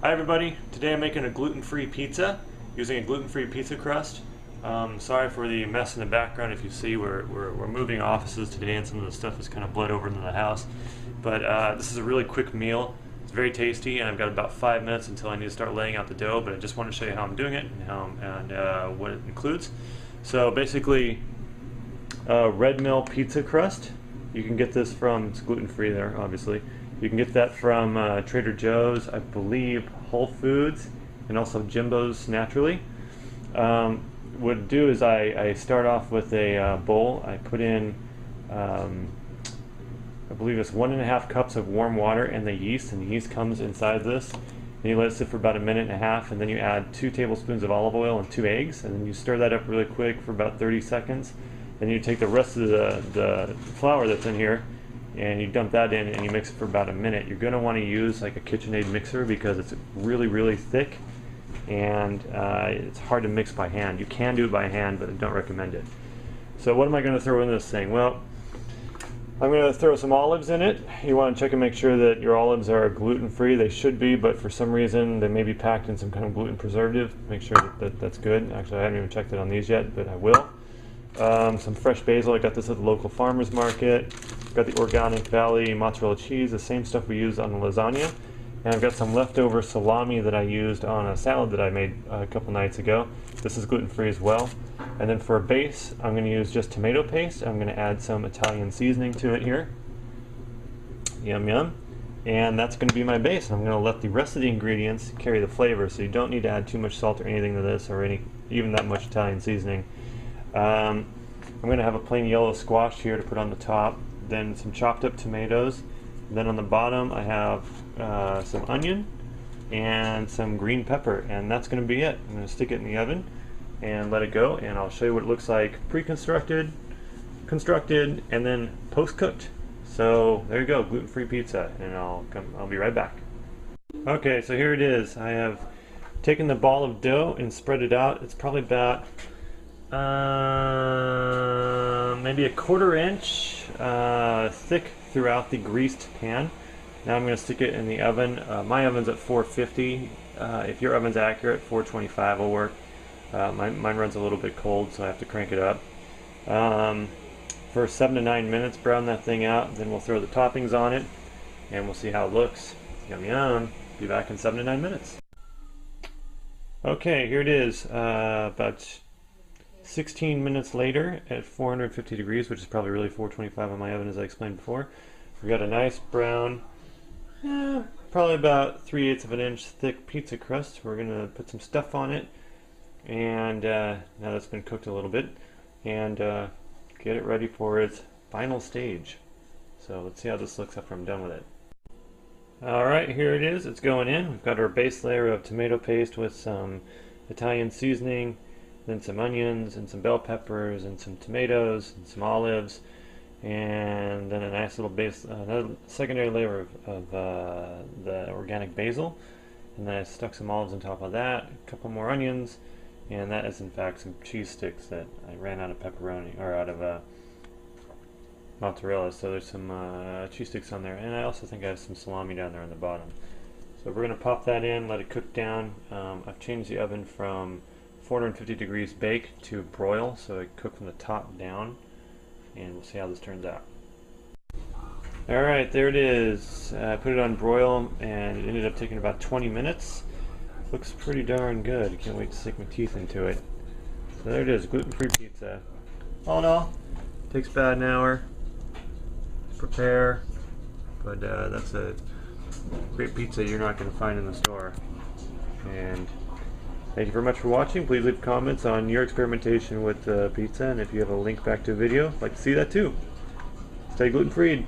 Hi everybody, today I'm making a gluten-free pizza using a gluten-free pizza crust. Sorry for the mess in the background. If you see, we're moving offices today and some of the stuff is kind of bled over into the house. But this is a really quick meal. It's very tasty and I've got about 5 minutes until I need to start laying out the dough, but I just want to show you how I'm doing it and what it includes. So basically, red mill pizza crust. You can get this from, it's gluten-free there, obviously. You can get that from Trader Joe's, I believe, Whole Foods, and also Jimbo's Naturally. What I do is I start off with a bowl. I put in, I believe it's 1.5 cups of warm water and the yeast comes inside this. And you let it sit for about 1.5 minutes, and then you add 2 tablespoons of olive oil and 2 eggs, and then you stir that up really quick for about 30 seconds. Then you take the rest of the flour that's in here and you dump that in and you mix it for about 1 minute. You're going to want to use like a KitchenAid mixer because it's really thick and it's hard to mix by hand. You can do it by hand, but I don't recommend it. So what am I going to throw in this thing? Well, I'm going to throw some olives in it. You want to check and make sure that your olives are gluten-free. They should be, but for some reason they may be packed in some kind of gluten preservative. Make sure that's good. Actually, I haven't even checked it on these yet, but I will. Some fresh basil. I got this at the local farmer's market. Got the Organic Valley mozzarella cheese, the same stuff we use on the lasagna. And I've got some leftover salami that I used on a salad that I made a couple nights ago. This is gluten-free as well. And then for a base, I'm going to use just tomato paste. I'm going to add some Italian seasoning to it here. Yum yum. And that's going to be my base. I'm going to let the rest of the ingredients carry the flavor, so you don't need to add too much salt or anything to this, or even that much Italian seasoning. I'm going to have a plain yellow squash here to put on the top, then some chopped up tomatoes, then on the bottom I have some onion and some green pepper, and that's going to be it. I'm going to stick it in the oven and let it go, and I'll show you what it looks like pre-constructed, constructed, and then post-cooked. So there you go, gluten-free pizza, and I'll be right back. Okay, so here it is. I have taken the ball of dough and spread it out. It's probably about maybe 1/4 inch thick throughout the greased pan. Now I'm going to stick it in the oven. My oven's at 450. If your oven's accurate, 425 will work. Mine runs a little bit cold, so I have to crank it up. For 7 to 9 minutes, brown that thing out. Then we'll throw the toppings on it, and we'll see how it looks. Yum yum. Be back in 7 to 9 minutes. Okay, here it is. About 16 minutes later at 450 degrees, which is probably really 425 on my oven, as I explained before. We've got a nice brown, probably about 3/8 of an inch thick pizza crust. We're going to put some stuff on it, and now that's been cooked a little bit, and get it ready for its final stage. So let's see how this looks after I'm done with it. Alright, here it is. It's going in. We've got our base layer of tomato paste with some Italian seasoning, then some onions and some bell peppers and some tomatoes and some olives, and then a nice little base, another secondary layer of the organic basil, and then I stuck some olives on top of that, a couple more onions, and that is in fact some cheese sticks that I ran out of pepperoni, or out of mozzarella, so there's some cheese sticks on there, and I also think I have some salami down there on the bottom. So we're going to pop that in, let it cook down. I've changed the oven from 450 degrees bake to broil, so it cooked from the top down, and we'll see how this turns out. Alright, there it is. I put it on broil and it ended up taking about 20 minutes. Looks pretty darn good. I can't wait to stick my teeth into it. So there it is, gluten-free pizza. All in all, takes about an hour to prepare, but that's a great pizza you're not going to find in the store. And thank you very much for watching. Please leave comments on your experimentation with pizza, and if you have a link back to a video, I'd like to see that too. Stay gluten-free.